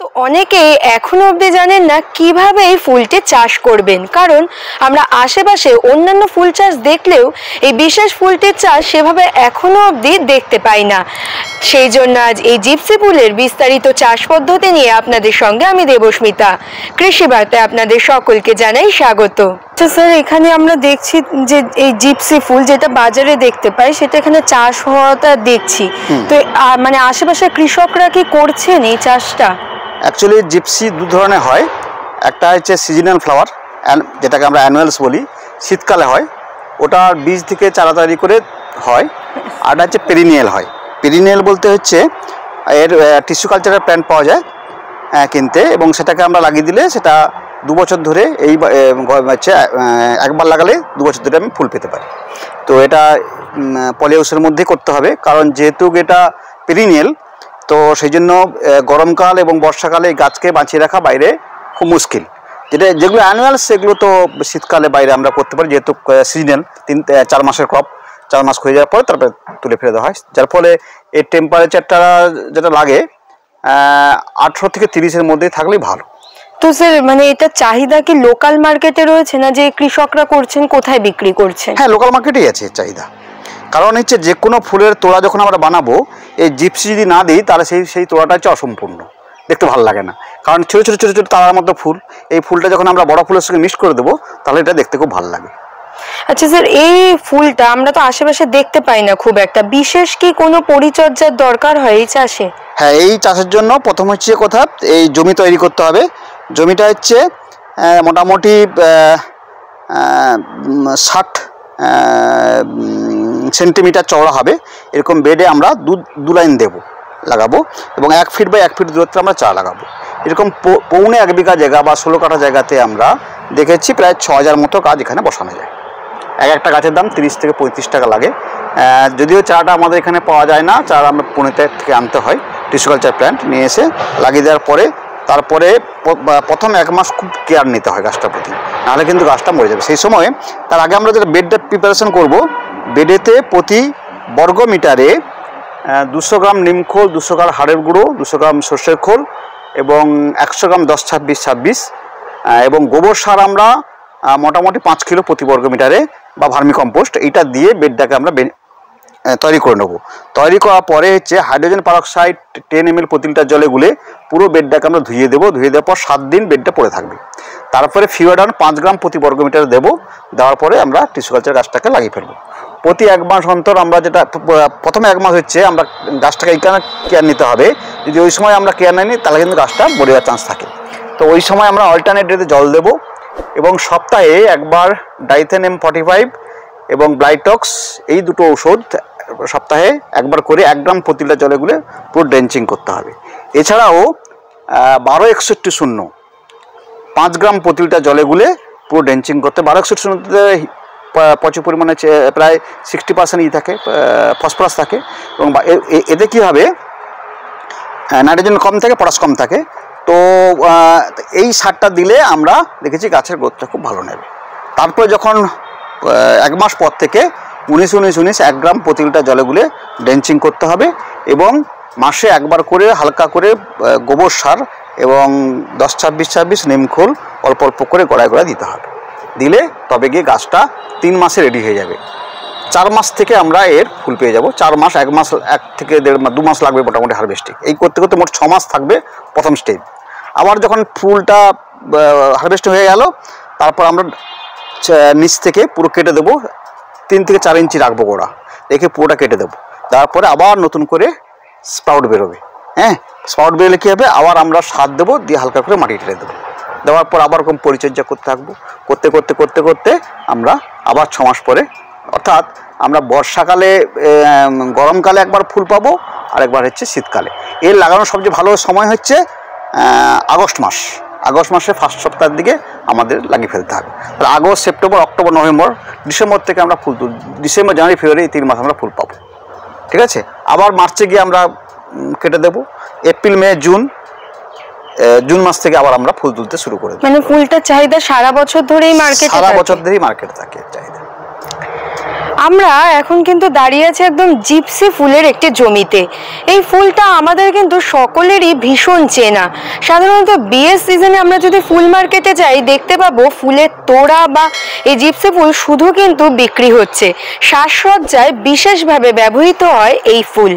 তো অনেকেই এখনো অবধি জানেন না কিভাবে এই ফুলটি চাষ করবেন, কারণ আমরা আশেপাশে অন্যান্য ফুল চাষ দেখলেও এই বিশেষ ফুলটির চাষ সেভাবে এখনো অবধি দেখতে পাই না। সেই জন্য আজ এই জিপসি ফুলের বিস্তারিত চাষ পদ্ধতি নিয়ে আপনাদের সঙ্গে আমি দেবস্মিতা। কৃষি বার্তায় আপনাদের সকলকে জানাই স্বাগত। স্যার, এখানে আমরা দেখছি যে এই জিপসি ফুল যেটা বাজারে দেখতে পাই সেটা এখানে চাষ হওয়াটা দেখছি, তো মানে আশেপাশে কৃষকরা কি করছেন এই চাষটা? অ্যাকচুয়ালি জিপসি দু ধরনের হয়, একটা হচ্ছে সিজনাল ফ্লাওয়ার যেটাকে আমরা অ্যানুয়ালস বলি, শীতকালে হয়, ওটার বীজ থেকে চারা তৈরি করে হয়। আর হচ্ছে পেরিনিয়াল হয়। পেরিনিয়াল বলতে হচ্ছে এর টিস্যু কালচারের প্ল্যান্ট পাওয়া যায় কিনতে, এবং সেটাকে আমরা লাগিয়ে দিলে সেটা 2 বছর ধরে এই হচ্ছে একবার লাগালে 2 বছর ধরে আমি ফুল পেতে পারি। তো এটা পলিহাউসের মধ্যে করতে হবে, কারণ যেহেতু এটা পেরিনিয়াল, তো সেই জন্য গরমকাল এবং বর্ষাকালে এই গাছকে বাঁচিয়ে রাখা বাইরে খুব মুশকিল। যেগুলো অ্যানুয়াল সেগুলো তো শীতকালে বাইরে আমরা করতে পারি, যেহেতু সিজনাল 3-4 মাসের ক্রপ, 4 মাস হয়ে যাওয়ার পরে তারপরে তুলে ফেলে দেওয়া হয়, যার ফলে এর টেম্পারেচারটা যেটা লাগে 18 থেকে 30-এর মধ্যে থাকলেই ভালো। তো স্যার, মানে এটা চাহিদা কি লোকাল মার্কেটে রয়েছে, না যে কৃষকরা করছেন কোথায় বিক্রি করছেন? হ্যাঁ, লোকাল মার্কেটেই আছে চাহিদা। কারণ হচ্ছে যে কোনো ফুলের তোড়া যখন আমরা বানাবো, এই জিপসি যদি না দিই তাহলে সেই তোড়াটা হচ্ছে অসম্পূর্ণ, দেখতে ভালো লাগে না। কারণ ছোটো ছোটো ছোটো ছোটো তারার মতো ফুল, এই ফুলটা যখন আমরা বড় ফুলের সঙ্গে মিক্স করে দেবো তাহলে এটা দেখতে খুব ভালো লাগে। আচ্ছা স্যার, এই ফুলটা আমরা তো আশেপাশে দেখতে পাই না খুব একটা, বিশেষ কি কোনো পরিচর্যার দরকার হয় এই চাষে? হ্যাঁ, এই চাষের জন্য প্রথম হচ্ছে কথা এই জমি তৈরি করতে হবে। জমিটা হচ্ছে মোটামুটি 60 সেন্টিমিটার চওড়া হবে, এরকম বেডে আমরা দু লাইন লাগাবো, এবং 1 ফিট বাই 1 ফিট দূরত্বে আমরা চারা লাগাবো। এরকম পৌনে 1 বিঘা জায়গা বা 16 কাঠা জায়গাতে আমরা দেখেছি প্রায় 6000 মতো গাছ এখানে বসানো যায়। একটা গাছের দাম 30 থেকে 35 টাকা লাগে। যদিও চারাটা আমাদের এখানে পাওয়া যায় না, চারা আমরা পুনে থেকে আনতে হয়, টিস্যু কালচার প্ল্যান্ট নিয়ে এসে লাগিয়ে দেওয়ার পরে তারপরে প্রথম 1 মাস খুব কেয়ার নিতে হয় গাছটার প্রতি, নাহলে কিন্তু গাছটা মরে যাবে। সেই সময় তার আগে আমরা যেটা বেডটা প্রিপারেশন করব, বেডেতে প্রতি বর্গ মিটারে 200 গ্রাম নিমখোল, 200 গ্রাম হাড়ের গুঁড়ো, 200 গ্রাম সর্ষের খোল এবং 100 গ্রাম 10-26-26 এবং গোবর সার আমরা মোটামুটি 5 কিলো প্রতি বর্গ মিটারে বা ভার্মি কম্পোস্ট, এইটা দিয়ে বেডটাকে আমরা তৈরি করে নেব। তৈরি করার পরে হচ্ছে হাইড্রোজেন পারক্সাইড 10 ml প্রতি লিটার জলে গুলে পুরো বেডটাকে আমরা ধুয়ে দেবো। ধুয়ে দেওয়ার পর 7 দিন বেডটা পড়ে থাকবে। তারপরে ফিওডান 5 গ্রাম প্রতি বর্গ মিটারে দেবো। দেওয়ার পরে আমরা টিস্যু কালচার গাছটাকে লাগিয়ে ফেলবো। প্রতি 1 মাস অন্তর আমরা যেটা প্রথমে 1 মাস হচ্ছে আমরা গাছটাকে এইখানে কেয়ার নিতে হবে। যদি ওই সময় আমরা কেয়ার নিই তাহলে কিন্তু গাছটা মরে যাওয়ার চান্স থাকে। তো ওই সময় আমরা অল্টারনেট ডেতে জল দেবো, এবং সপ্তাহে একবার ডাইথেন M45 এবং ব্লাইটক্স এই দুটো ওষুধ সপ্তাহে একবার করে 1 গ্রাম প্রতি লিটার জলে গুলে পুরো ড্রেঞ্চিং করতে হবে। এছাড়াও 12-61-0 5 গ্রাম প্রতি লিটার জলে গুলে পুরো ড্রেঞ্চিং করতে। 12-61-0তে প্রচুর পরিমাণে প্রায় 60% থাকে, ফসফরাস থাকে, এবং এতে কী হবে নাইট্রোজেন কম থাকে, পটাশ কম থাকে। তো এই সারটা দিলে আমরা দেখেছি গাছের গ্রোথটা খুব ভালো নেবে। তারপরে যখন 1 মাস পর থেকে 19-19-19 1 গ্রাম প্রতি লিটার জলে গুলে ড্রেঞ্চিং করতে হবে, এবং মাসে একবার করে হালকা করে গোবর সার এবং 10-26-26 নিমখোল অল্প অল্প করে গড়ায় গড়ায় দিতে হবে। দিলে তবে গিয়ে গাছটা 3 মাসে রেডি হয়ে যাবে। 4 মাস থেকে আমরা এর ফুল পেয়ে যাব। 4 মাস, 1 মাস, 1 থেকে 1.5-2 মাস লাগবে মোটামুটি হারভেস্টিং। এই করতে করতে মোট 6 মাস থাকবে প্রথম স্টেজ। আবার যখন ফুলটা হারভেস্টিং হয়ে গেল, তারপর আমরা নিচ থেকে পুরো কেটে দেবো, 3 থেকে 4 ইঞ্চি রাখবো গোড়া, রেখে পুরোটা কেটে দেবো। তারপরে আবার নতুন করে স্প্রাউট বেরোবে। হ্যাঁ, স্প্রাউট বেরোলে কী হবে, আবার আমরা সার দেবো, দিয়ে হালকা করে মাটি টেনে দেবো। দেওয়ার পর আবার এরকম পরিচর্যা করতে থাকবো। করতে করতে করতে করতে আমরা আবার 6 মাস পরে, অর্থাৎ আমরা বর্ষাকালে গরমকালে একবার ফুল পাবো, আর একবার হচ্ছে শীতকালে। এর লাগানোর সবচেয়ে ভালো সময় হচ্ছে আগস্ট মাস। আগস্ট মাসে ফার্স্ট সপ্তাহের দিকে আমাদের লাগিয়ে ফেলতে হবে। তাহলে August, September, October, November, December থেকে আমরা ফুল ডিসেম্বর, জানুয়ারি, ফেব্রুয়ারি এই 3 মাস আমরা ফুল পাবো। ঠিক আছে, আবার মার্চে গিয়ে আমরা কেটে দেবো। এপ্রিল, মে, জুন মাস থেকে আবার আমরা ফুল তুলতে শুরু করে দেবো। মানে ফুলটার চাহিদা সারা বছর ধরেই মার্কেটে, সারা বছর ধরেই মার্কেটে থাকে চাহিদা। আমরা এখন কিন্তু দাঁড়িয়ে আছি একদম জিপসি ফুলের একটি জমিতে। এই ফুলটা আমাদের কিন্তু সকলেরই ভীষণ চেনা। সাধারণত বিয়ের সিজনে আমরা যদি ফুল মার্কেটে যাই দেখতে পাবো ফুলের তোড়া বা এই জিপসি ফুল শুধু কিন্তু বিক্রি হচ্ছে, সাজসজ্জায় বিশেষভাবে ব্যবহৃত হয় এই ফুল।